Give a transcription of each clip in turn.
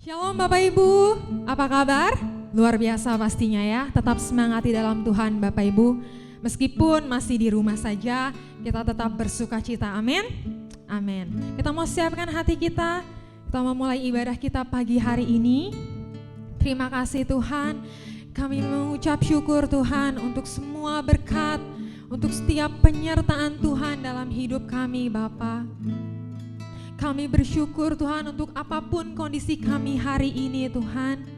Shalom Bapak Ibu, apa kabar? Luar biasa pastinya ya, tetap semangat di dalam Tuhan Bapak Ibu. Meskipun masih di rumah saja, kita tetap bersuka cita, amin? Amin. Kita mau siapkan hati kita mau mulai ibadah kita pagi hari ini. Terima kasih Tuhan, kami mengucap syukur Tuhan untuk semua berkat, untuk setiap penyertaan Tuhan dalam hidup kami Bapa. Kami bersyukur Tuhan untuk apapun kondisi kami hari ini Tuhan.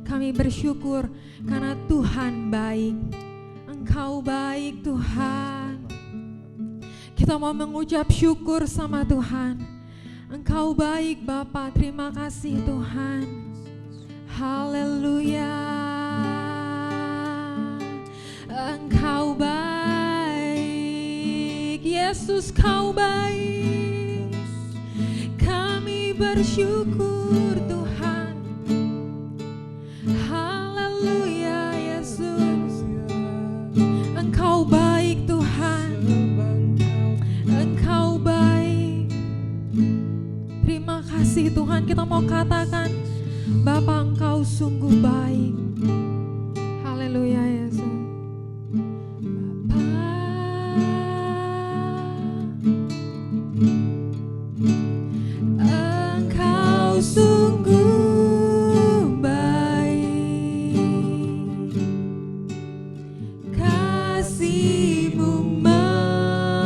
Kami bersyukur karena Tuhan baik. Engkau baik Tuhan. Kita mau mengucap syukur sama Tuhan. Engkau baik Bapa, terima kasih Tuhan. Haleluya. Engkau baik, Yesus kau baik. Kami bersyukur Tuhan. Haleluya Yesus. Engkau baik Tuhan. Engkau baik. Terima kasih Tuhan, kita mau katakan Bapa Engkau sungguh baik. Haleluya Yesus. Sungguh baik, kasih-Mu melimpah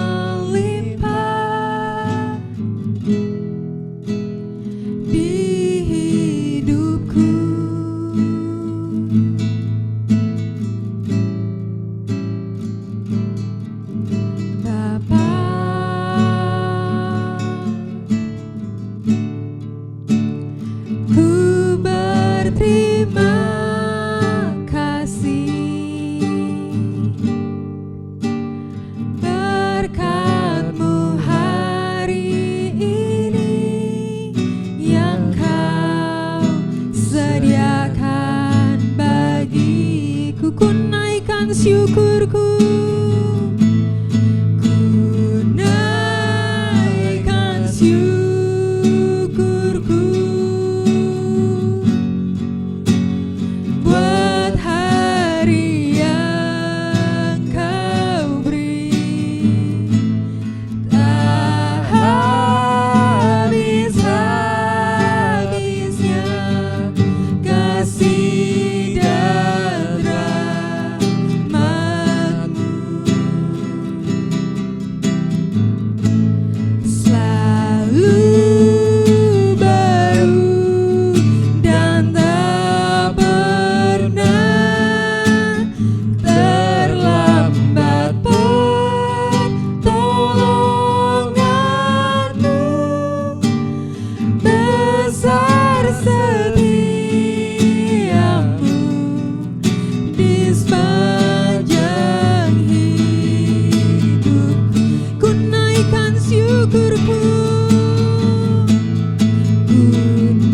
di hidupku. Bapa, terima kasih berkat-Mu hari ini yang Kau sediakan bagiku. Ku naikkan syukurku, ku naikkan syukurku buat hari yang Kau beri. Tak habis-habisnya kasih dan rahmat-Mu. Selalu baru dan tak pernah terlambat pertolongan-Mu. Besar setia-Mu di sepanjang hidup. Ku naikkan syukurku, ku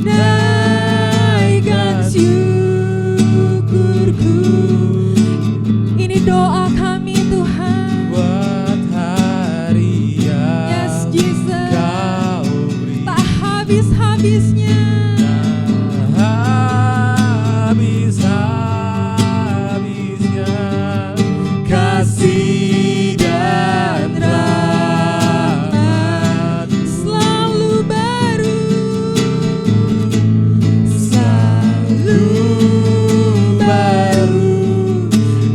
naikkan syukurku. Ini doa kami Tuhan. Buat hari yang Yes Jesus, Kau beri, tak habis-habisnya habis-habisnya kasih dan rahmat. selalu baru, Selalu baru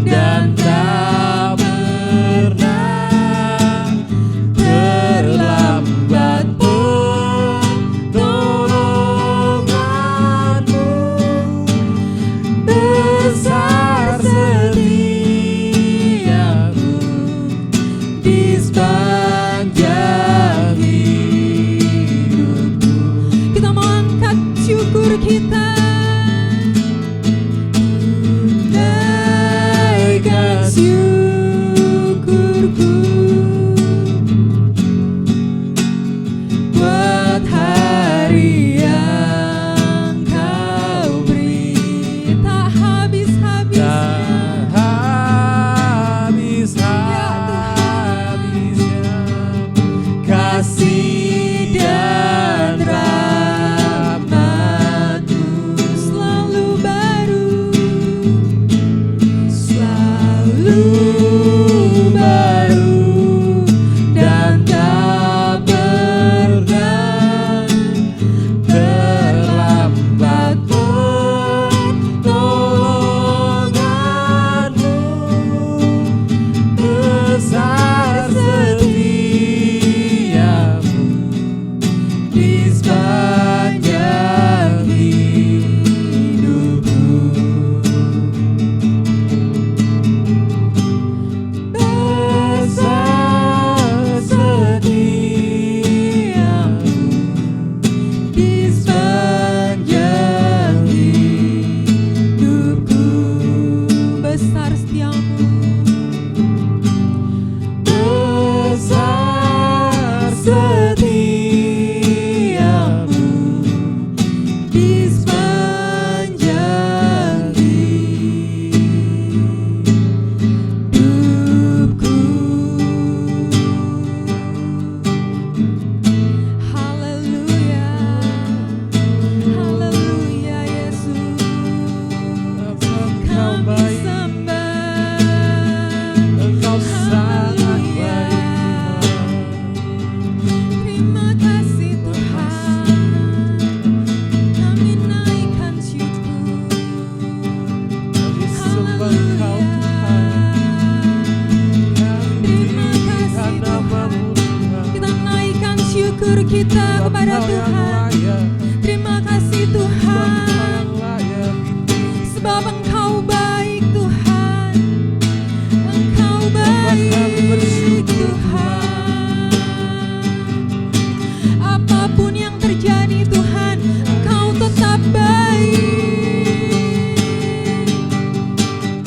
dan tak pernah terlambat pertolongan-Mu. syukur kita kepada Engkau yang Tuhan. layak, Terima kasih Tuhan, Engkau yang layak. sebab Engkau baik Tuhan. Engkau Membuat kami baik bersyukur, Tuhan. Apapun yang terjadi Tuhan, Engkau tetap baik.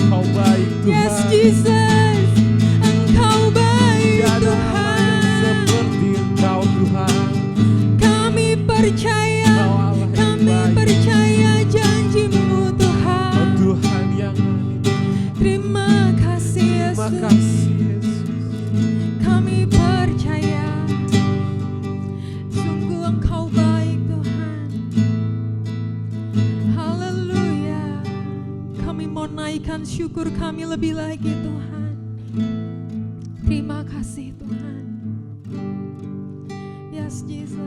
Engkau baik Yes Tuhan. Jesus, Engkau baik Tiada Allah yang Tuhan. seperti Engkau Tuhan. Kami percaya, Engkau Allah yang kami baik. percaya janji-Mu Oh Tuhan. Tuhan yang adil. Terima kasih Terima Yesus. kasih Yesus. Kami percaya, sungguh Engkau baik Tuhan. Haleluya. Kami mau naikkan syukur kami lebih lagi Tuhan. Terima kasih Tuhan. Yes Jesus.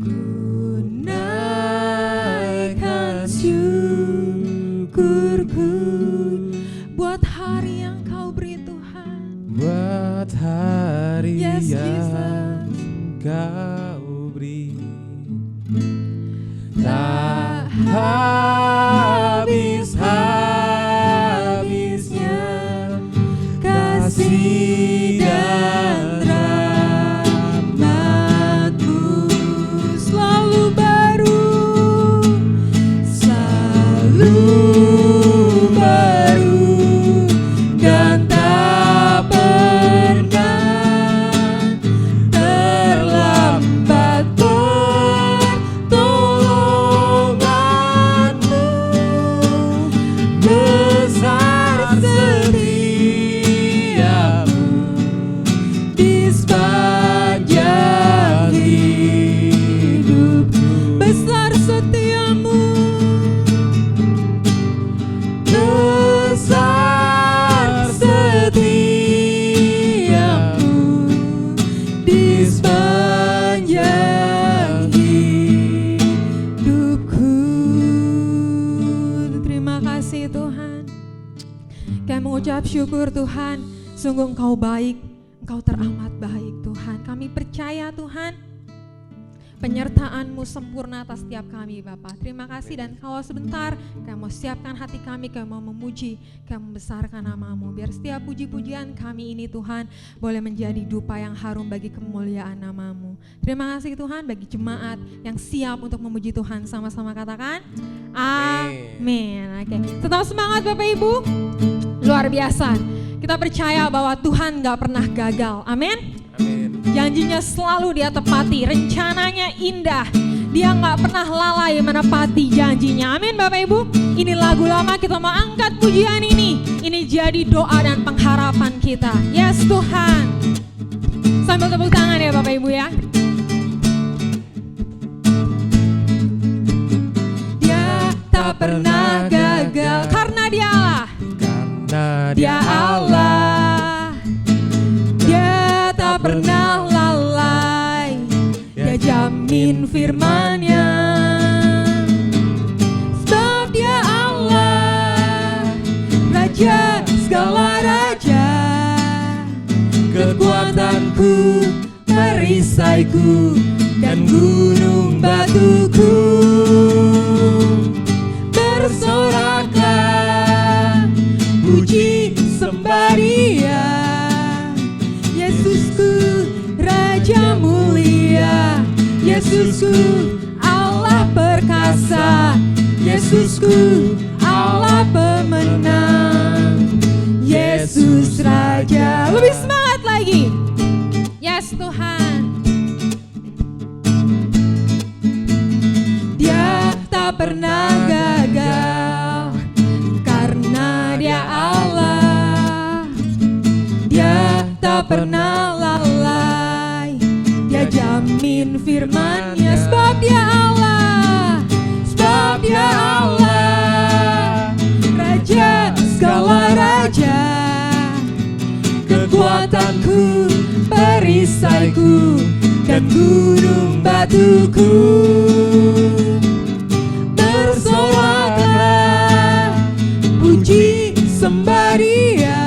Ku naikkan syukurku buat hari yang Kau beri Tuhan. Buat hari Yes, yang Jesus. Kau beri, Tak habis-habisnya kasih dan rahmat-Mu selalu baru, selalu baru, dan tak pernah terlambat pertolongan-Mu. besar setiamu Di sepanjang hidupku, besar setiamu, besar setiamu di sepanjang hidupku. Terima kasih Tuhan. Kami mengucap syukur Tuhan, sungguh Engkau baik, Engkau teramat baik Tuhan. Kami percaya Tuhan, penyertaan-Mu sempurna atas setiap kami Bapa. Terima kasih, dan kalau sebentar kami mau siapkan hati kami, kami mau memuji, kami membesarkan nama-Mu. Biar setiap puji-pujian kami ini Tuhan boleh menjadi dupa yang harum bagi kemuliaan nama-Mu. Terima kasih Tuhan bagi jemaat yang siap untuk memuji Tuhan, sama-sama katakan amin. Oke, tetap semangat Bapak Ibu. Luar biasa. Kita percaya bahwa Tuhan gak pernah gagal. Amin. Amin. Janjinya selalu Dia tepati, rencananya indah. Dia gak pernah lalai menepati janjinya. Amin Bapak Ibu. Ini lagu lama, kita mau angkat pujian ini. Ini jadi doa dan pengharapan kita. Yes Tuhan. Sambil tepuk tangan ya Bapak Ibu ya. Dia tak pernah gagal karena Dia Allah. Karena Dia Allah, Dia tak pernah lalai, Dia jamin firman-Nya. Sebab Dia Allah, Raja segala raja, kekuatanku, perisaiku, dan gunung batuku. Bersoraklah, puji sembah Dia, Yesusku Raja mulia, Yesusku Allah perkasa, Yesusku Allah pemenang, Yesus Raja. Lebih semangat lagi. Yes Tuhan. Dia tak pernah gagal karena Dia Allah. Dia tak pernah lalai, Dia jamin firman-Nya. Sebab Dia Allah, sebab Dia Allah, Raja segala raja, kekuatanku, perisaiku, dan gunung batuku. Bersoraklah, puji sembah Dia,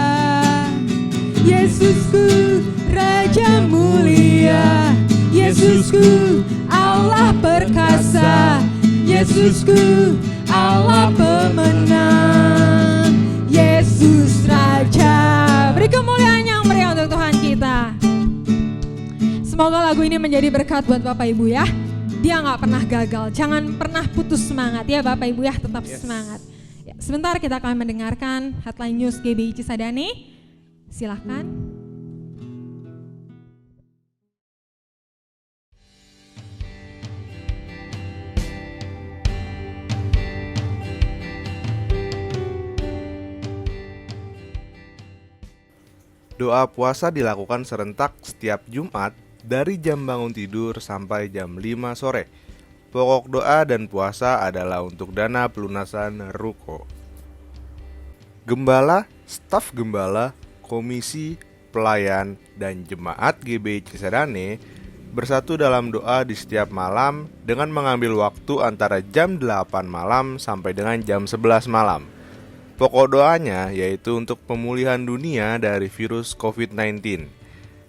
Yesusku Raja Raja mulia, Yesusku Allah perkasa, Yesusku Allah pemenang, Yesus Raja. Beri kemuliaan yang meriah untuk Tuhan kita. Semoga lagu ini menjadi berkat buat Bapak Ibu ya. Dia gak pernah gagal, jangan pernah putus semangat ya Bapak Ibu ya, tetap semangat. Ya, sebentar kita akan mendengarkan Headline News GBI Cisadane. Silahkan. Doa puasa dilakukan serentak setiap Jumat dari jam bangun tidur sampai jam 5 sore. Pokok doa dan puasa adalah untuk dana pelunasan ruko. Gembala, staf gembala, komisi, pelayan, dan jemaat GBI Cisadane bersatu dalam doa di setiap malam dengan mengambil waktu antara jam 8 malam sampai dengan jam 11 malam. Pokok doanya yaitu untuk pemulihan dunia dari virus COVID-19.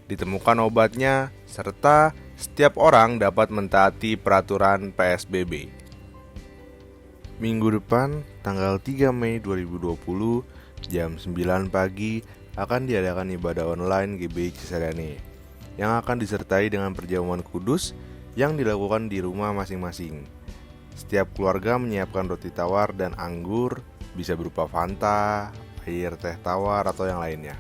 Ditemukan obatnya, serta setiap orang dapat mentaati peraturan PSBB. Minggu depan, tanggal 3 Mei 2020, jam 9 pagi, akan diadakan ibadah online GBI Cisadane, yang akan disertai dengan perjamuan kudus yang dilakukan di rumah masing-masing. Setiap keluarga menyiapkan roti tawar dan anggur, bisa berupa Fanta, air teh tawar, atau yang lainnya.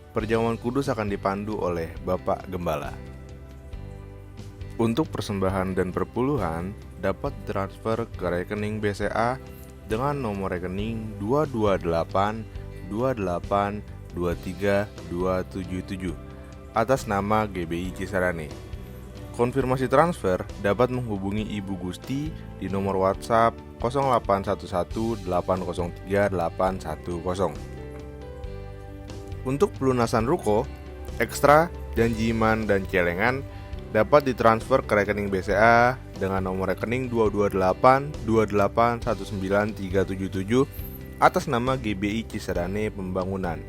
Perjamuan kudus akan dipandu oleh Bapak Gembala. Untuk persembahan dan perpuluhan dapat transfer ke rekening BCA dengan nomor rekening 228282327 atas nama GBI Cisadane. Konfirmasi transfer dapat menghubungi Ibu Gusti di nomor WhatsApp 0811803810. Untuk pelunasan ruko, ekstra, janji iman, dan celengan dapat ditransfer ke rekening BCA dengan nomor rekening 22828193777 atas nama GBI Cisadane Pembangunan.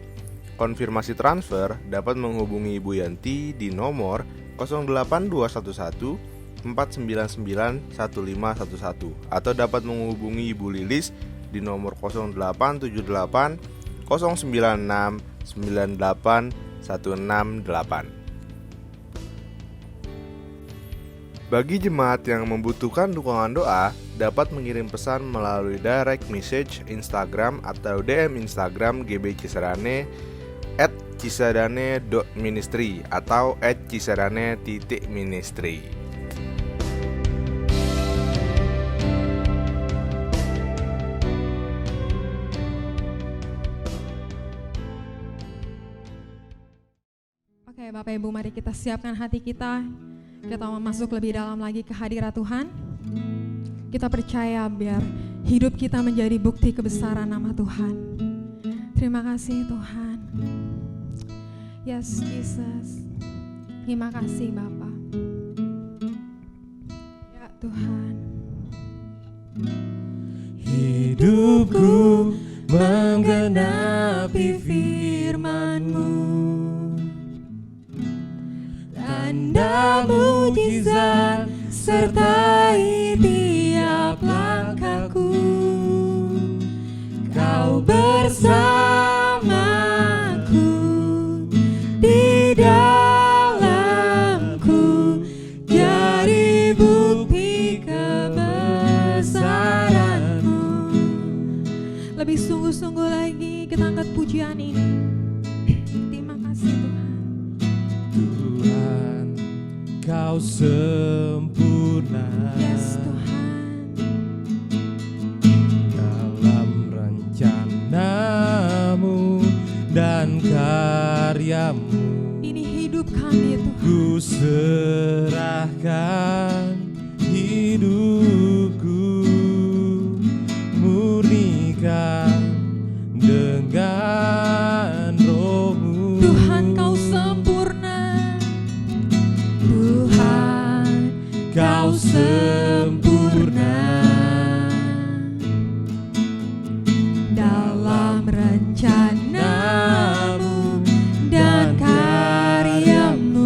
Konfirmasi transfer dapat menghubungi Ibu Yanti di nomor 08211 499 1511 atau dapat menghubungi Ibu Lilis di nomor 0878 096 98168. Bagi jemaat yang membutuhkan dukungan doa, dapat mengirim pesan melalui direct message Instagram atau DM Instagram GBI Cisadane @cisadane.ministry atau @cisadane.ministry. Oke Bapak Ibu, mari kita siapkan hati kita. Kita mau masuk lebih dalam lagi ke hadirat Tuhan. Kita percaya biar hidup kita menjadi bukti kebesaran nama Tuhan. Terima kasih Tuhan. Yes Jesus. Terima kasih Bapa. Ya Tuhan. Hidupku menggenapi firman-Mu, tanda mujizat sertai tiap langkahku. Kau bersamaku di dalamku, jadi bukti kebesaran-Mu. Lebih sungguh-sungguh lagi kita angkat pujian ini. Terima kasih Tuhan. Tuhan, Kau sempurna. Yes Tuhan. Dalam rencana-Mu dan karya-Mu, Ini hidup kami Tuhan. ku serahkan hidupku, murnikan dengan Roh-Mu. Tuhan Kau sempurna. Tuhan Kau sempurna. dalam rencana-Mu dan karya-Mu.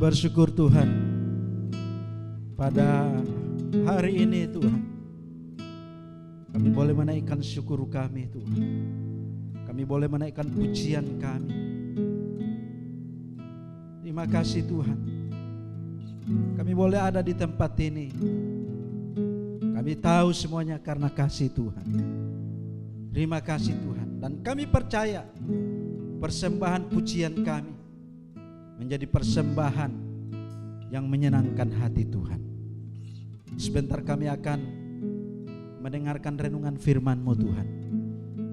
bersyukur Tuhan pada hari ini Tuhan. Kami boleh menaikkan syukur kami Tuhan. Kami boleh menaikkan pujian kami. Terima kasih Tuhan. Kami boleh ada di tempat ini. Kami tahu semuanya karena kasih Tuhan. Terima kasih Tuhan. Dan kami percaya persembahan pujian kami menjadi persembahan yang menyenangkan hati Tuhan. Sebentar kami akan mendengarkan renungan firman-Mu Tuhan.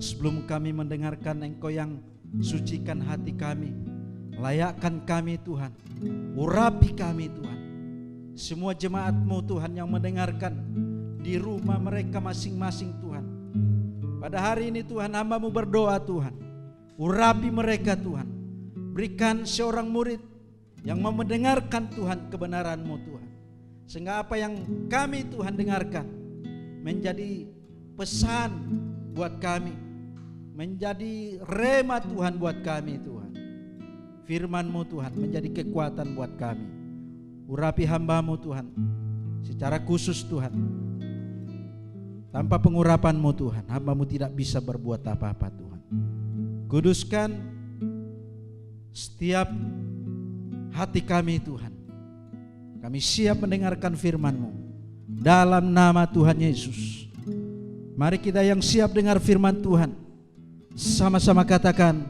Sebelum kami mendengarkan Engkau yang sucikan hati kami, layakkan kami Tuhan, urapi kami Tuhan. Semua jemaat-Mu Tuhan yang mendengarkan di rumah mereka masing-masing Tuhan. Pada hari ini Tuhan, hamba-Mu berdoa Tuhan, urapi mereka Tuhan. Berikan seorang murid yang mau mendengarkan Tuhan kebenaran-Mu Tuhan. Sehingga apa yang kami Tuhan dengarkan menjadi pesan buat kami, menjadi rema Tuhan buat kami Tuhan. Firman-Mu Tuhan menjadi kekuatan buat kami. Urapi hamba-Mu Tuhan secara khusus Tuhan. Tanpa pengurapan-Mu Tuhan, hamba-Mu tidak bisa berbuat apa-apa Tuhan. Kuduskan setiap hati kami Tuhan. Kami siap mendengarkan firman-Mu dalam nama Tuhan Yesus. Mari kita yang siap dengar firman Tuhan sama-sama katakan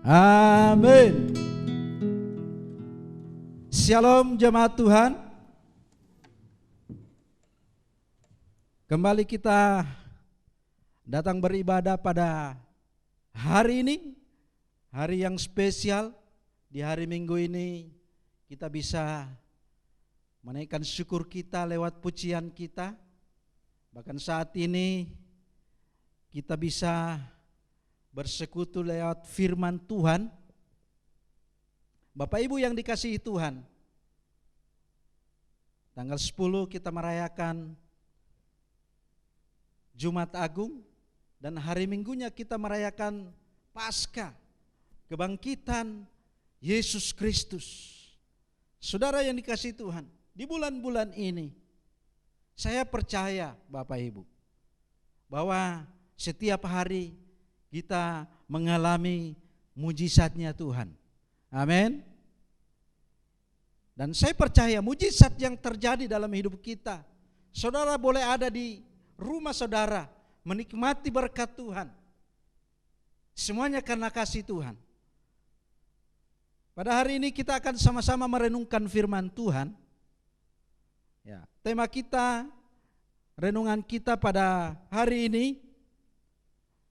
amin. Shalom jemaat Tuhan. Kembali kita datang beribadah pada hari ini, hari yang spesial. Di hari Minggu ini kita bisa menaikkan syukur kita lewat pujian kita. Bahkan saat ini kita bisa bersekutu lewat firman Tuhan. Bapak Ibu yang dikasihi Tuhan, tanggal 10 kita merayakan Jumat Agung, dan hari Minggunya kita merayakan Paskah, kebangkitan Yesus Kristus. Saudara yang dikasihi Tuhan, di bulan-bulan ini saya percaya Bapak Ibu bahwa setiap hari kita mengalami mujizatnya Tuhan. Amin. Dan saya percaya mujizat yang terjadi dalam hidup kita, saudara boleh ada di rumah saudara menikmati berkat Tuhan. Semuanya karena kasih Tuhan. Pada hari ini kita akan sama-sama merenungkan firman Tuhan. Ya, tema kita, renungan kita pada hari ini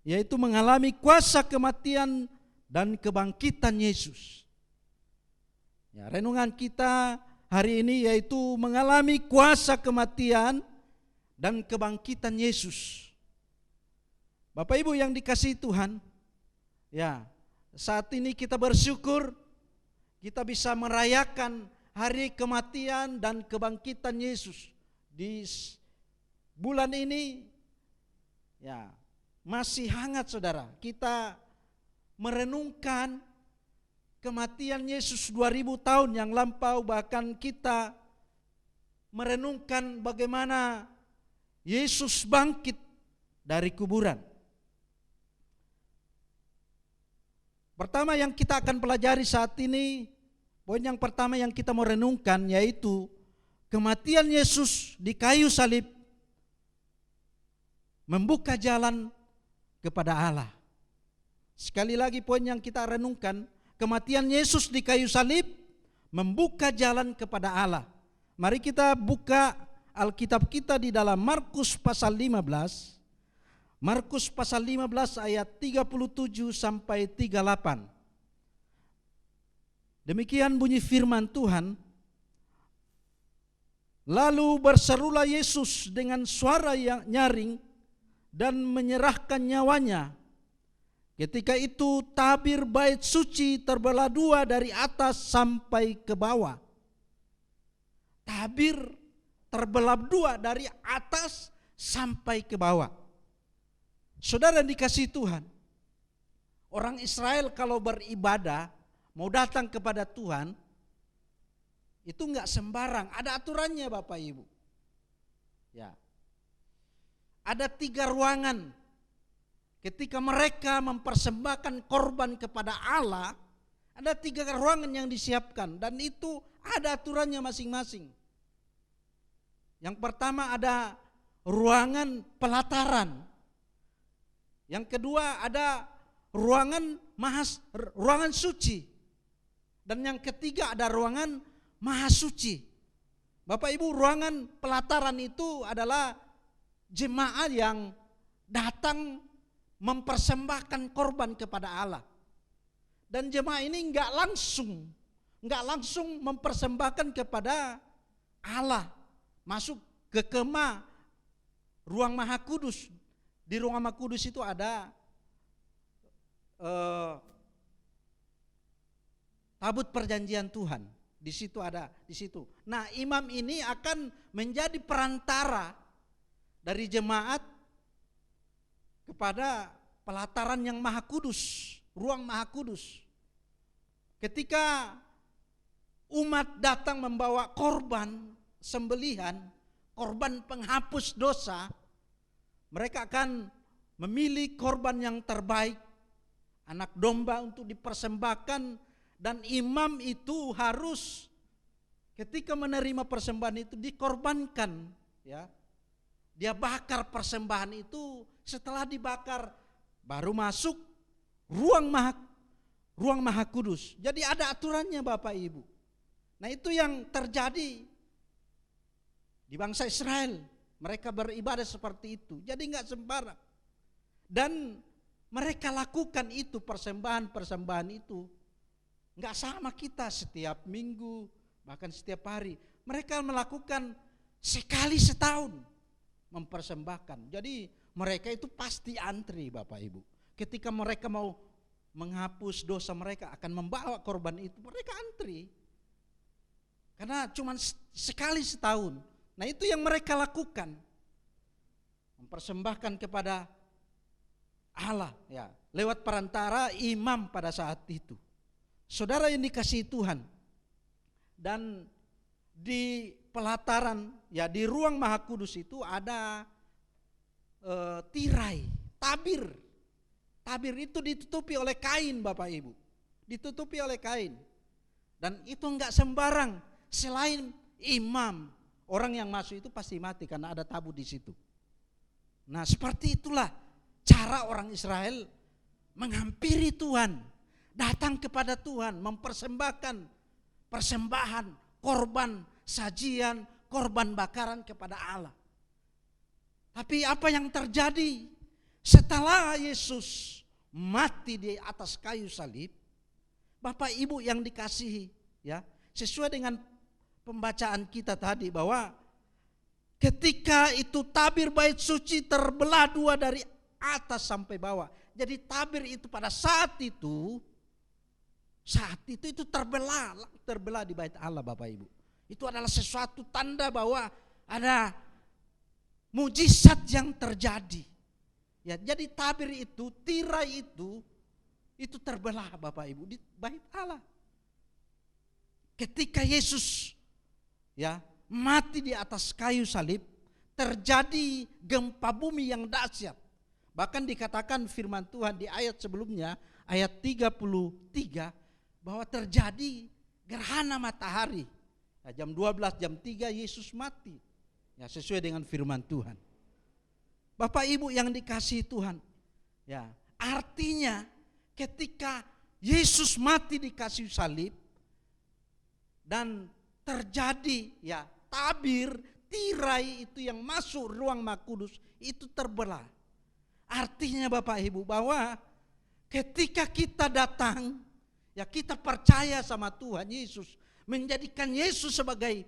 yaitu mengalami kuasa kematian dan kebangkitan Yesus. Ya, renungan kita hari ini yaitu mengalami kuasa kematian dan kebangkitan Yesus. Bapak Ibu yang dikasihi Tuhan, ya, saat ini kita bersyukur kita bisa merayakan hari kematian dan kebangkitan Yesus. Di bulan ini ya masih hangat saudara. Kita merenungkan kematian Yesus 2000 tahun yang lampau, bahkan kita merenungkan bagaimana Yesus bangkit dari kuburan. Pertama yang kita akan pelajari saat ini, poin yang pertama yang kita mau renungkan yaitu kematian Yesus di kayu salib membuka jalan kepada Allah. Sekali lagi poin yang kita renungkan, kematian Yesus di kayu salib membuka jalan kepada Allah. Mari kita buka Alkitab kita di dalam Markus pasal 15. Markus pasal 15 ayat 37 sampai 38. Demikian bunyi firman Tuhan. Lalu berserulah Yesus dengan suara yang nyaring dan menyerahkan nyawanya. Ketika itu tabir bait suci terbelah dua dari atas sampai ke bawah. Tabir terbelah dua dari atas sampai ke bawah. Saudara dikasihi Tuhan, orang Israel kalau beribadah, mau datang kepada Tuhan, Itu enggak sembarang, ada aturannya Bapak Ibu. Ya. Ada 3 ruangan. Ketika mereka mempersembahkan korban kepada Allah, ada 3 ruangan yang disiapkan dan itu ada aturannya masing-masing. Yang pertama ada ruangan pelataran. Yang kedua ada ruangan suci. Dan yang ketiga ada ruangan maha suci. Bapak Ibu, ruangan pelataran itu adalah jemaat yang datang mempersembahkan korban kepada Allah. Dan jemaat ini enggak langsung mempersembahkan kepada Allah. Masuk ke kemah ruang maha kudus. Di ruang maha kudus itu ada tabut perjanjian Tuhan. Di situ ada, di situ. Nah, imam ini akan menjadi perantara dari jemaat kepada pelataran yang maha kudus, ruang maha kudus. Ketika umat datang membawa korban sembelihan, korban penghapus dosa, mereka akan memilih korban yang terbaik, anak domba untuk dipersembahkan, dan imam itu harus ketika menerima persembahan itu dikorbankan, ya. Dia bakar persembahan itu, setelah dibakar baru masuk ruang maha kudus. Jadi ada aturannya Bapak Ibu. Nah, itu yang terjadi di bangsa Israel. Mereka beribadah seperti itu. Jadi enggak sembarang. Dan mereka lakukan itu, persembahan itu. Enggak sama kita setiap minggu, bahkan setiap hari. Mereka melakukan sekali setahun mempersembahkan. Jadi mereka itu pasti antri Bapak Ibu. Ketika mereka mau menghapus dosa mereka akan membawa korban itu, mereka antri. Karena cuma sekali setahun. Nah, itu yang mereka lakukan. Mempersembahkan kepada Allah, ya, lewat perantara imam pada saat itu. Saudara yang dikasihi Tuhan, dan di pelataran, ya, di ruang maha kudus itu ada tirai, tabir. Tabir itu ditutupi oleh kain Bapak Ibu. Ditutupi oleh kain. Dan itu enggak sembarang, selain imam, orang yang masuk itu pasti mati karena ada tabut di situ. Nah, seperti itulah cara orang Israel menghampiri Tuhan, datang kepada Tuhan, mempersembahkan persembahan, korban, sajian, korban bakaran kepada Allah. Tapi apa yang terjadi setelah Yesus mati di atas kayu salib? Bapak Ibu yang dikasihi, ya, sesuai dengan pembacaan kita tadi bahwa ketika itu tabir bait suci terbelah 2 dari atas sampai bawah. Jadi tabir itu pada saat itu itu terbelah di bait Allah Bapak Ibu. Itu adalah sesuatu tanda bahwa ada mujizat yang terjadi. Ya, jadi tabir itu, tirai itu terbelah Bapak Ibu di bait Allah. Ketika Yesus, ya, mati di atas kayu salib, terjadi gempa bumi yang dahsyat. Bahkan dikatakan firman Tuhan di ayat sebelumnya, ayat 33, bahwa terjadi gerhana matahari. Ya, jam 12, jam 3 Yesus mati. Ya, sesuai dengan firman Tuhan. Bapak Ibu yang dikasihi Tuhan, ya, artinya ketika Yesus mati di kayu salib dan terjadi, ya, tabir, tirai itu yang masuk ruang maha kudus itu terbelah. Artinya Bapak Ibu bahwa ketika kita datang, ya, kita percaya sama Tuhan Yesus, menjadikan Yesus sebagai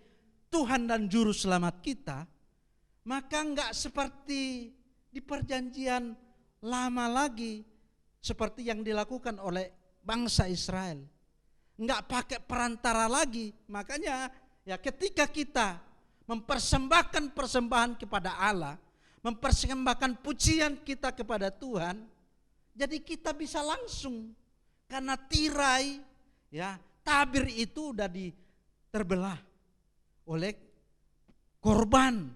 Tuhan dan Juru Selamat kita, maka enggak seperti di perjanjian lama lagi seperti yang dilakukan oleh bangsa Israel. Enggak pakai perantara lagi. Makanya, ya, ketika kita mempersembahkan persembahan kepada Allah, mempersembahkan pujian kita kepada Tuhan, jadi kita bisa langsung, karena tirai, ya, tabir itu udah terbelah oleh korban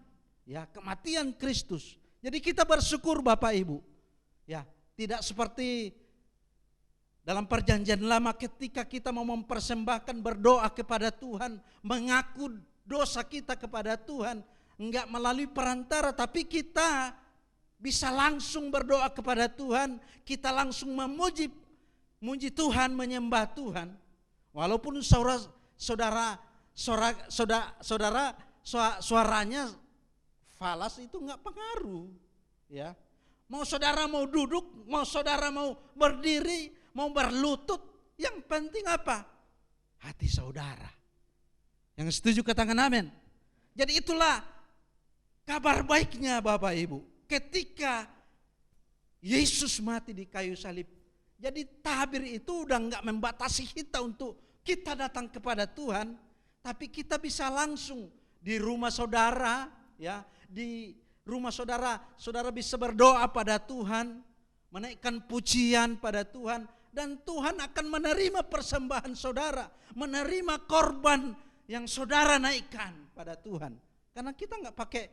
ya kematian Kristus. Jadi kita bersyukur Bapak Ibu. Ya, tidak seperti dalam perjanjian lama ketika kita mau mempersembahkan berdoa kepada Tuhan, mengaku dosa kita kepada Tuhan, enggak melalui perantara, tapi kita bisa langsung berdoa kepada Tuhan, kita langsung memuji Tuhan, menyembah Tuhan. Walaupun saudara suaranya falas itu enggak pengaruh, ya. Mau saudara mau duduk, mau saudara mau berdiri, mau berlutut, yang penting apa? Hati saudara. Yang setuju katakan amin. Jadi itulah kabar baiknya Bapak Ibu. Ketika Yesus mati di kayu salib, jadi tabir itu udah enggak membatasi kita untuk kita datang kepada Tuhan, tapi kita bisa langsung di rumah saudara, ya, di rumah saudara bisa berdoa pada Tuhan, menaikkan pujian pada Tuhan, dan Tuhan akan menerima persembahan saudara, menerima korban yang saudara naikkan pada Tuhan. Karena kita nggak pakai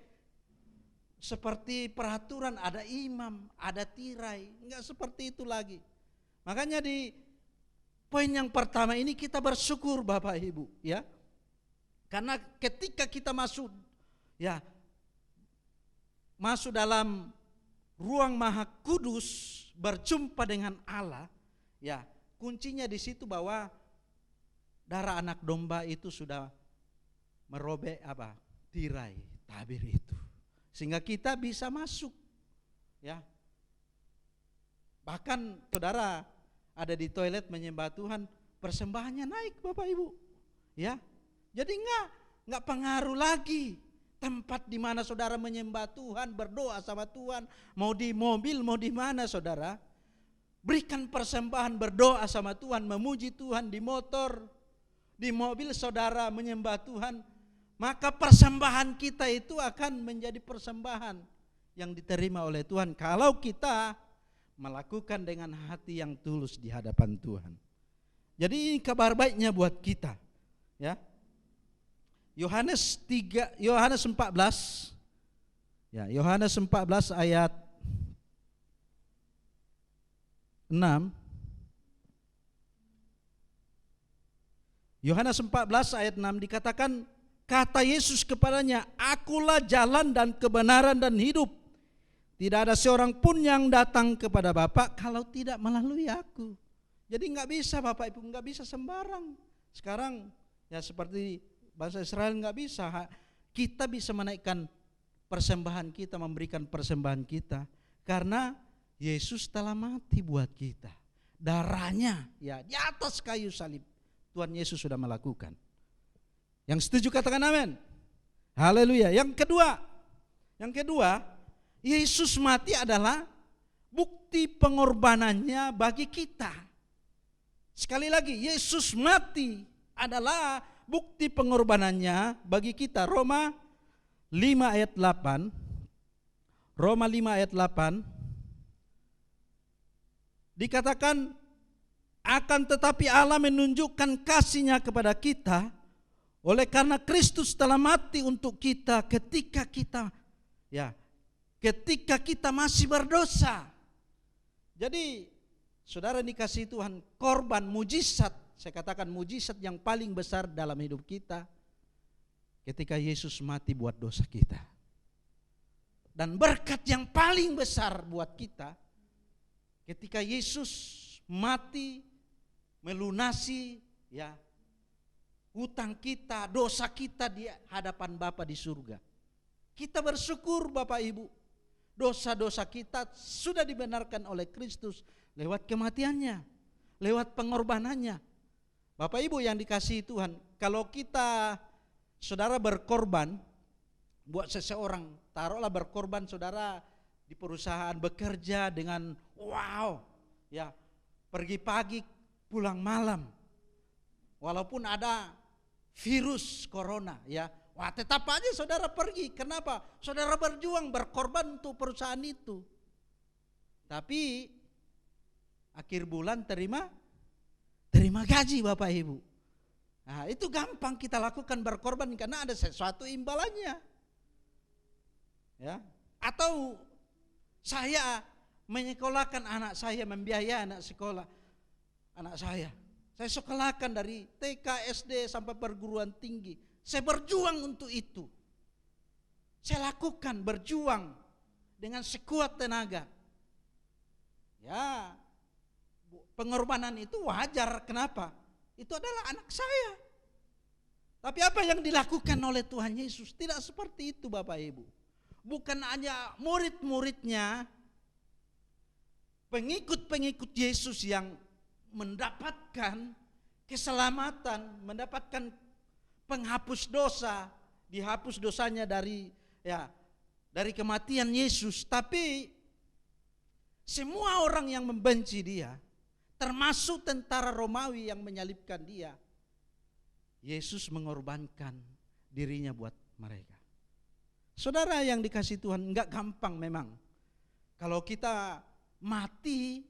seperti peraturan ada imam, ada tirai, nggak seperti itu lagi. Makanya di poin yang pertama ini kita bersyukur Bapak Ibu, ya. Karena ketika kita masuk dalam ruang Maha Kudus berjumpa dengan Allah, ya, kuncinya di situ bahwa darah anak domba itu sudah merobek tirai tabir itu, sehingga kita bisa masuk, ya. Bahkan saudara ada di toilet menyembah Tuhan, persembahannya naik Bapak Ibu, ya. Jadi enggak pengaruh lagi tempat di mana saudara menyembah Tuhan, berdoa sama Tuhan, mau di mobil, mau di mana saudara, berikan persembahan, berdoa sama Tuhan, memuji Tuhan di motor, di mobil saudara menyembah Tuhan, maka persembahan kita itu akan menjadi persembahan yang diterima oleh Tuhan kalau kita melakukan dengan hati yang tulus di hadapan Tuhan. Jadi ini kabar baiknya buat kita, ya. Yohanes 14, ya, Yohanes 14 ayat 6. Yohanes 14 ayat 6 dikatakan, kata Yesus kepadanya, akulah jalan dan kebenaran dan hidup. Tidak ada seorang pun yang datang kepada Bapa kalau tidak melalui aku. Jadi enggak bisa Bapak Ibu, enggak bisa sembarang. Sekarang ya seperti bangsa Israel enggak bisa. Kita bisa menaikkan persembahan kita, memberikan persembahan kita karena Yesus telah mati buat kita. Darahnya ya di atas kayu salib Tuhan Yesus sudah melakukan. Yang setuju katakan amin. Haleluya. Yang kedua, Yesus mati adalah bukti pengorbanannya bagi kita. Sekali lagi, Yesus mati adalah bukti pengorbanannya bagi kita. Roma 5 ayat 8. Roma 5 ayat 8 dikatakan, akan tetapi Allah menunjukkan kasih-Nya kepada kita oleh karena Kristus telah mati untuk kita ketika kita masih berdosa. Jadi saudara dikasih Tuhan, korban mujizat, saya katakan mujizat yang paling besar dalam hidup kita ketika Yesus mati buat dosa kita. Dan berkat yang paling besar buat kita ketika Yesus mati melunasi ya hutang kita, dosa kita di hadapan Bapa di surga. Kita bersyukur Bapak Ibu, dosa-dosa kita sudah dibenarkan oleh Kristus lewat kematiannya, lewat pengorbanannya. Bapak Ibu yang dikasihi Tuhan, kalau kita saudara berkorban buat seseorang, taruhlah berkorban saudara di perusahaan bekerja dengan ya pergi pagi pulang malam, walaupun ada virus corona ya, tetap aja saudara pergi. Kenapa? Saudara berjuang, berkorban untuk perusahaan itu. Tapi akhir bulan terima gaji Bapak Ibu. Nah, itu gampang kita lakukan berkorban karena ada sesuatu imbalannya. Ya. Atau saya menyekolahkan anak saya, membiayai anak sekolah anak saya. Saya sekolahkan dari TK, SD sampai perguruan tinggi. Saya berjuang untuk itu. Saya lakukan berjuang dengan sekuat tenaga. Ya, pengorbanan itu wajar. Kenapa? Itu adalah anak saya. Tapi apa yang dilakukan oleh Tuhan Yesus tidak seperti itu, Bapak Ibu. Bukan hanya murid-muridnya, pengikut-pengikut Yesus yang mendapatkan keselamatan, mendapatkan penghapus dosa, dihapus dosanya dari kematian Yesus, tapi semua orang yang membenci dia, termasuk tentara Romawi yang menyalibkan dia, Yesus mengorbankan dirinya buat mereka. Saudara yang dikasihi Tuhan, enggak gampang memang kalau kita mati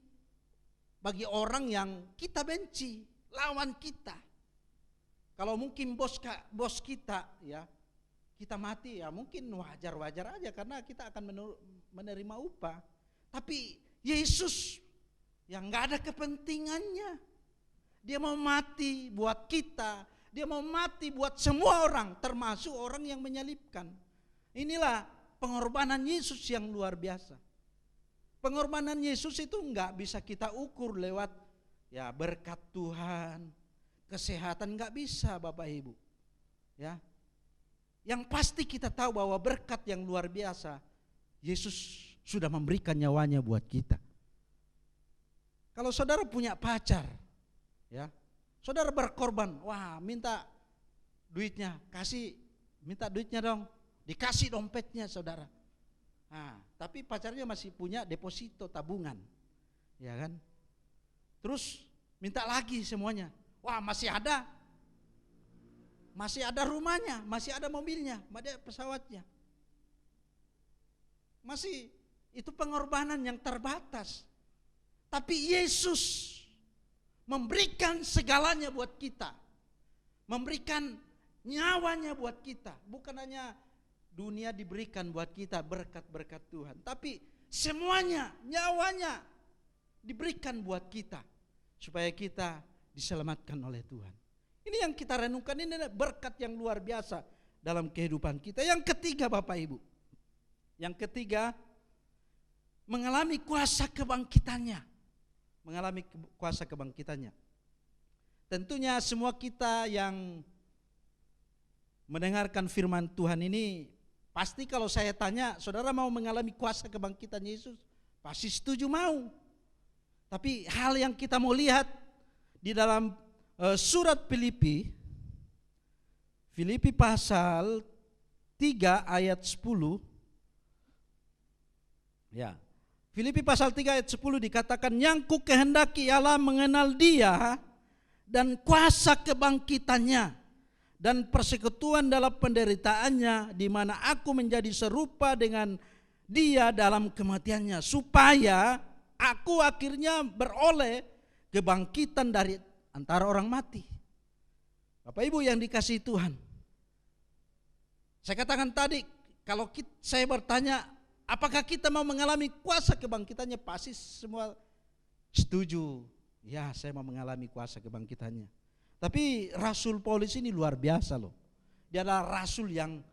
bagi orang yang kita benci, lawan kita. Kalau mungkin bos kita, ya, kita mati, ya mungkin wajar-wajar aja karena kita akan menerima upah. Tapi Yesus yang enggak ada kepentingannya, dia mau mati buat kita, dia mau mati buat semua orang, termasuk orang yang menyalibkan. Inilah pengorbanan Yesus yang luar biasa. Pengorbanan Yesus itu enggak bisa kita ukur lewat ya berkat Tuhan, kesehatan, enggak bisa Bapak Ibu. Ya. Yang pasti kita tahu bahwa berkat yang luar biasa, Yesus sudah memberikan nyawanya buat kita. Kalau saudara punya pacar, ya, saudara berkorban, wah minta duitnya, minta duitnya dong, dikasih dompetnya saudara. Nah, tapi pacarnya masih punya deposito tabungan, ya kan? Terus minta lagi semuanya, wah masih ada rumahnya, masih ada mobilnya, ada pesawatnya, masih itu pengorbanan yang terbatas. Tapi Yesus memberikan segalanya buat kita, memberikan nyawanya buat kita, bukan hanya dunia diberikan buat kita berkat-berkat Tuhan, tapi semuanya, nyawanya diberikan buat kita supaya kita diselamatkan oleh Tuhan. Ini yang kita renungkan, ini adalah berkat yang luar biasa dalam kehidupan kita. Yang ketiga Bapak Ibu, yang ketiga mengalami kuasa kebangkitannya, mengalami kuasa kebangkitannya. Tentunya semua kita yang mendengarkan firman Tuhan ini, pasti kalau saya tanya, saudara mau mengalami kuasa kebangkitan Yesus? Pasti setuju mau. Tapi hal yang kita mau lihat di dalam surat Filipi pasal 3 ayat 10. Ya. Filipi pasal 3 ayat 10 dikatakan, yang ku kehendaki ialah mengenal Dia dan kuasa kebangkitannya dan persekutuan dalam penderitaannya, di mana aku menjadi serupa dengan Dia dalam kematiannya, supaya aku akhirnya beroleh kebangkitan dari antara orang mati. Bapak Ibu yang dikasihi Tuhan, saya katakan tadi, kalau saya bertanya, apakah kita mau mengalami kuasa kebangkitannya? Pasti semua setuju. Ya, saya mau mengalami kuasa kebangkitannya. Tapi Rasul Paulus ini luar biasa loh. Dia adalah rasul yang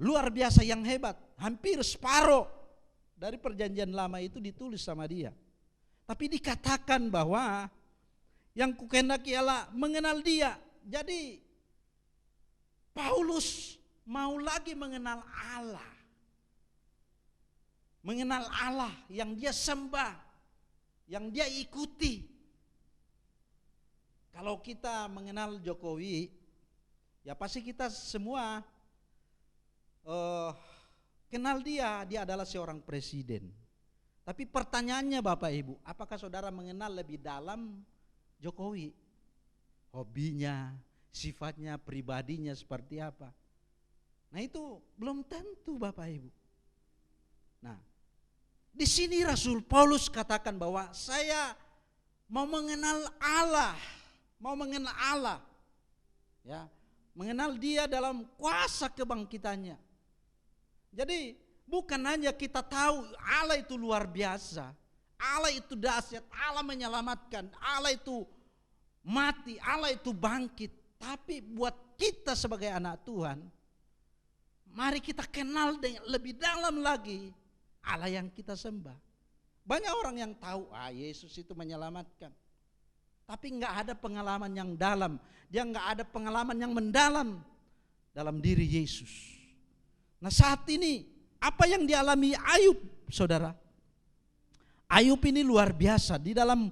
luar biasa, yang hebat. Hampir separuh dari perjanjian lama itu ditulis sama dia. Tapi dikatakan bahwa yang kukehendaki ialah mengenal Dia. Jadi Paulus mau lagi mengenal Allah. Mengenal Allah yang dia sembah, yang dia ikuti. Kalau kita mengenal Jokowi, ya pasti kita semua kenal dia adalah seorang presiden. Tapi pertanyaannya Bapak Ibu, apakah saudara mengenal lebih dalam Jokowi? Hobinya, sifatnya, pribadinya seperti apa? Nah itu belum tentu Bapak Ibu. Nah, di sini Rasul Paulus katakan bahwa saya mau mengenal Allah, mau mengenal Allah, ya, mengenal Dia dalam kuasa kebangkitannya. Jadi bukan hanya kita tahu Allah itu luar biasa, Allah itu dahsyat, Allah menyelamatkan, Allah itu mati, Allah itu bangkit. Tapi buat kita sebagai anak Tuhan, mari kita kenal lebih dalam lagi Allah yang kita sembah. Banyak orang yang tahu, Yesus itu menyelamatkan. Tapi enggak ada pengalaman yang dalam. Dia enggak ada pengalaman yang mendalam dalam diri Yesus. Nah saat ini, apa yang dialami Ayub, saudara? Ayub ini luar biasa. Di dalam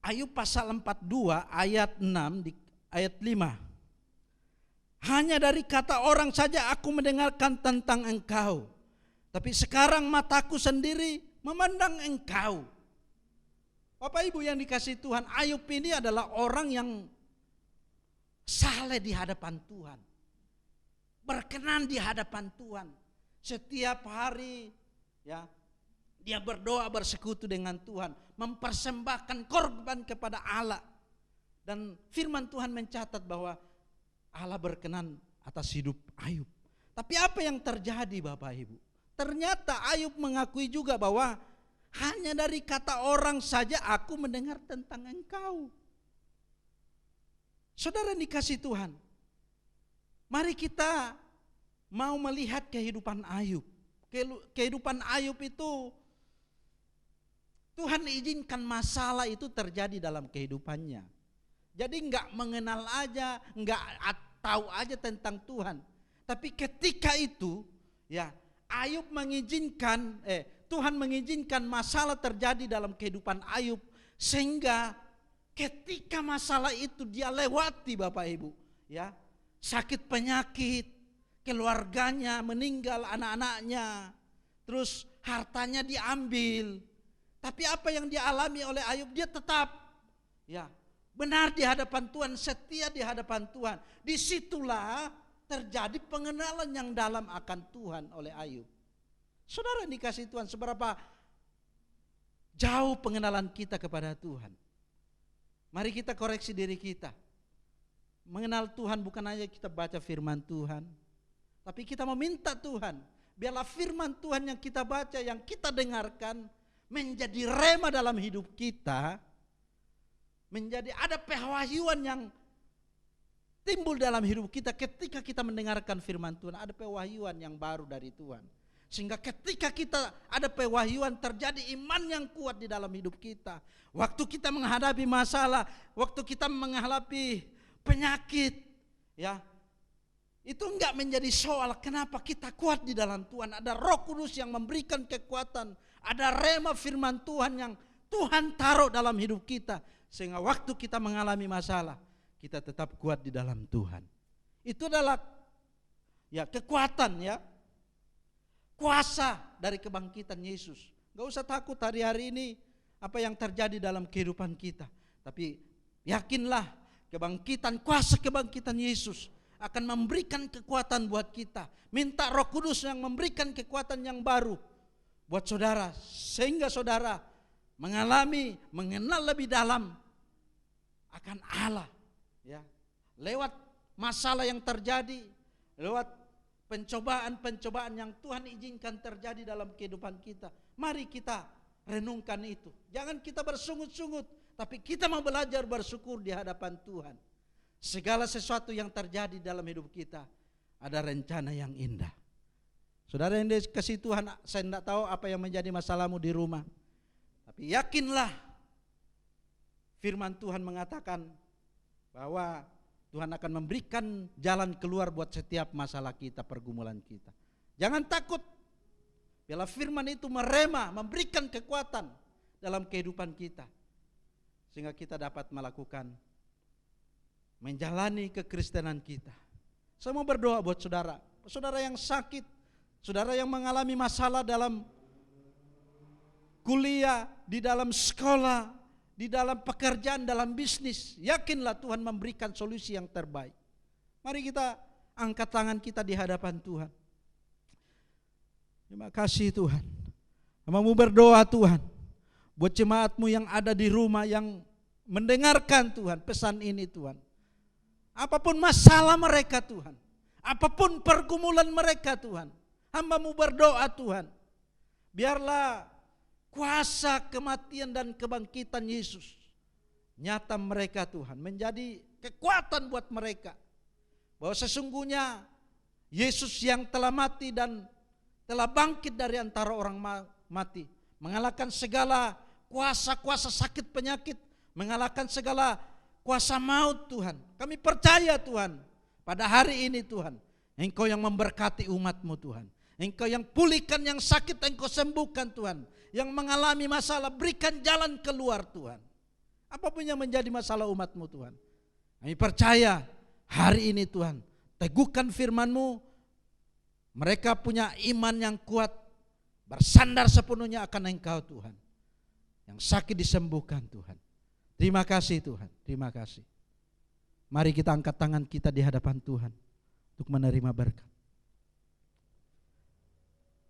Ayub pasal 42 ayat 6, di ayat 5. Hanya dari kata orang saja aku mendengarkan tentang engkau. Tapi sekarang mataku sendiri memandang engkau. Bapak Ibu yang dikasihi Tuhan, Ayub ini adalah orang yang saleh di hadapan Tuhan. Berkenan di hadapan Tuhan. Setiap hari ya, dia berdoa bersekutu dengan Tuhan. Mempersembahkan korban kepada Allah. Dan firman Tuhan mencatat bahwa Allah berkenan atas hidup Ayub. Tapi apa yang terjadi Bapak Ibu? Ternyata Ayub mengakui juga bahwa hanya dari kata orang saja aku mendengar tentang engkau. Saudara dikasih Tuhan, mari kita mau melihat kehidupan Ayub. Kehidupan Ayub itu Tuhan izinkan masalah itu terjadi dalam kehidupannya. Jadi enggak mengenal aja, enggak tahu aja tentang Tuhan. Tapi ketika itu ya Ayub mengizinkan, Tuhan mengizinkan masalah terjadi dalam kehidupan Ayub. Sehingga ketika masalah itu dia lewati Bapak Ibu. Ya, sakit penyakit, keluarganya meninggal, anak-anaknya. Terus hartanya diambil. Tapi apa yang dialami oleh Ayub, dia tetap ya benar di hadapan Tuhan, setia di hadapan Tuhan. Disitulah terjadi pengenalan yang dalam akan Tuhan oleh Ayub. Saudara dikasih Tuhan, seberapa jauh pengenalan kita kepada Tuhan. Mari kita koreksi diri kita. Mengenal Tuhan bukan hanya kita baca firman Tuhan, tapi kita meminta Tuhan, biarlah firman Tuhan yang kita baca, yang kita dengarkan menjadi rema dalam hidup kita. Menjadi ada pewahyuan yang timbul dalam hidup kita ketika kita mendengarkan firman Tuhan. Ada pewahyuan yang baru dari Tuhan. Sehingga ketika kita ada pewahyuan, terjadi iman yang kuat di dalam hidup kita. Waktu kita menghadapi masalah, waktu kita menghadapi penyakit, ya, itu enggak menjadi soal kenapa kita kuat di dalam Tuhan. Ada Roh Kudus yang memberikan kekuatan. Ada rema firman Tuhan yang Tuhan taruh dalam hidup kita. Sehingga waktu kita mengalami masalah, kita tetap kuat di dalam Tuhan. Itu adalah ya kekuatan, ya, kuasa dari kebangkitan Yesus. Gak usah takut hari-hari ini apa yang terjadi dalam kehidupan kita. Tapi yakinlah kuasa kebangkitan Yesus akan memberikan kekuatan buat kita. Minta Roh Kudus yang memberikan kekuatan yang baru buat saudara. Sehingga saudara mengenal lebih dalam akan Allah, ya, lewat masalah yang terjadi, lewat pencobaan-pencobaan yang Tuhan izinkan terjadi dalam kehidupan kita. Mari kita renungkan itu. Jangan kita bersungut-sungut, tapi kita mau belajar bersyukur di hadapan Tuhan. Segala sesuatu yang terjadi dalam hidup kita ada rencana yang indah. Saudara yang dikasihi Tuhan, saya tidak tahu apa yang menjadi masalahmu di rumah, tapi yakinlah firman Tuhan mengatakan bahwa Tuhan akan memberikan jalan keluar buat setiap masalah kita, pergumulan kita. Jangan takut. Bila firman itu merema, memberikan kekuatan dalam kehidupan kita. Sehingga kita dapat melakukan, menjalani kekristenan kita. Saya mau berdoa buat saudara. Saudara yang sakit, saudara yang mengalami masalah dalam kuliah, di dalam sekolah, di dalam pekerjaan, dalam bisnis, yakinlah Tuhan memberikan solusi yang terbaik. Mari kita angkat tangan kita di hadapan Tuhan. Terima kasih Tuhan. Mau berdoa Tuhan, buat jemaatmu yang ada di rumah, yang mendengarkan Tuhan pesan ini Tuhan. Apapun masalah mereka Tuhan, apapun pergumulan mereka Tuhan, hamba-Mu berdoa Tuhan, biarlah kuasa kematian dan kebangkitan Yesus nyata mereka Tuhan, menjadi kekuatan buat mereka. Bahwa sesungguhnya Yesus yang telah mati dan telah bangkit dari antara orang mati, mengalahkan segala kuasa-kuasa sakit penyakit, mengalahkan segala kuasa maut Tuhan. Kami percaya Tuhan, pada hari ini Tuhan, Engkau yang memberkati umat-Mu Tuhan. Engkau yang pulihkan yang sakit, Engkau sembuhkan Tuhan. Yang mengalami masalah, berikan jalan keluar Tuhan. Apapun yang menjadi masalah umat-Mu Tuhan. Kami percaya hari ini Tuhan, teguhkan firman-Mu. Mereka punya iman yang kuat, bersandar sepenuhnya akan Engkau Tuhan. Yang sakit disembuhkan Tuhan. Terima kasih Tuhan, terima kasih. Mari kita angkat tangan kita di hadapan Tuhan untuk menerima berkat.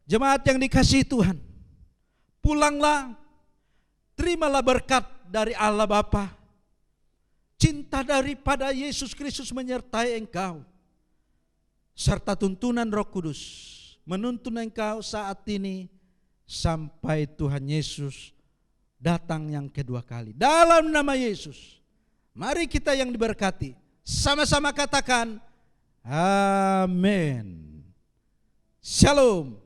Jemaat yang dikasihi Tuhan, pulanglah, terimalah berkat dari Allah Bapa. Cinta daripada Yesus Kristus menyertai engkau, serta tuntunan Roh Kudus menuntun engkau saat ini sampai Tuhan Yesus datang yang kedua kali. Dalam nama Yesus, mari kita yang diberkati, sama-sama katakan amin. Shalom.